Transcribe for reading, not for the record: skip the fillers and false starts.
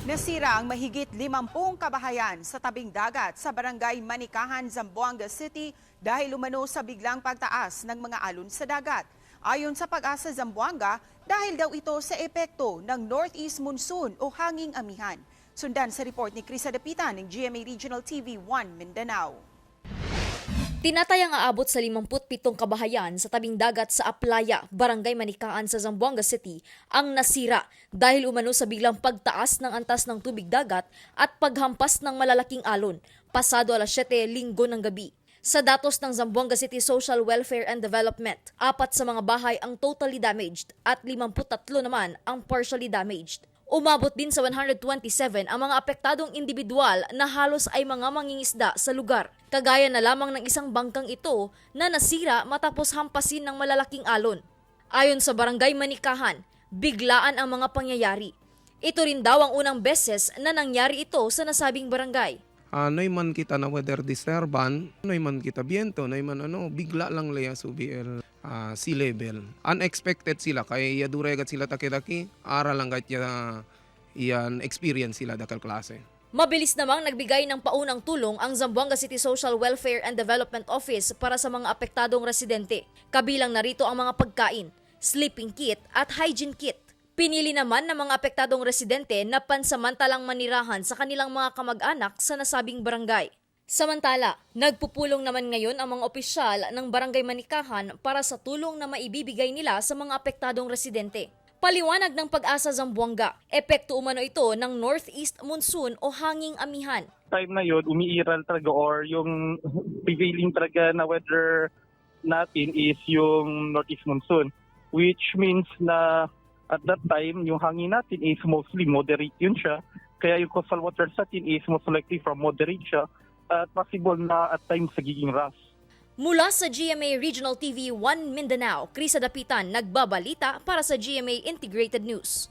Nasira ang mahigit 50 kabahayan sa tabing dagat sa barangay Manikahan, Zamboanga City dahil umano sa biglang pagtaas ng mga alon sa dagat. Ayon sa Pag-asa Zamboanga, dahil daw ito sa epekto ng Northeast Monsoon o hanging amihan. Sundan sa report ni Chris Adapitan ng GMA Regional TV 1 Mindanao. Tinatayang aabot sa 57 kabahayan sa tabing dagat sa Aplaya, Barangay Manikahan sa Zamboanga City ang nasira dahil umano sa biglang pagtaas ng antas ng tubig dagat at paghampas ng malalaking alon pasado alas 7 linggo ng gabi. Sa datos ng Zamboanga City Social Welfare and Development, 4 sa mga bahay ang totally damaged at 53 naman ang partially damaged. Umabot din sa 127 ang mga apektadong individual na halos ay mga mangingisda sa lugar. Kagaya na lamang ng isang bangkang ito na nasira matapos hampasin ng malalaking alon. Ayon sa Barangay Manikahan, biglaan ang mga pangyayari. Ito rin daw ang unang beses na nangyari ito sa nasabing barangay. Noy man kita na weather disturbance, noy man kita biento, noy man bigla lang leya subi sea level. Unexpected sila, kaya yaduregat sila takidaki, ara lang kahit yan experience sila dakal klase. Mabilis namang nagbigay ng paunang tulong ang Zamboanga City Social Welfare and Development Office para sa mga apektadong residente. Kabilang narito ang mga pagkain, sleeping kit at hygiene kit. Pinili naman ng mga apektadong residente na pansamantalang manirahan sa kanilang mga kamag-anak sa nasabing barangay. Samantala, nagpupulong naman ngayon ang mga opisyal ng Barangay Manikahan para sa tulong na maibibigay nila sa mga apektadong residente. Paliwanag ng Pag-asa Zamboanga, epekto umano ito ng Northeast Monsoon o hanging amihan. Time na yun, umiiral talaga or yung prevailing talaga na weather natin is yung Northeast Monsoon. Which means na at that time, yung hangin natin is mostly moderate yun siya. Kaya yung coastal waters natin is most likely from moderate siya at possible na at times sagiging rough. Mula sa GMA Regional TV 1 Mindanao, Chris Adapitan nagbabalita para sa GMA Integrated News.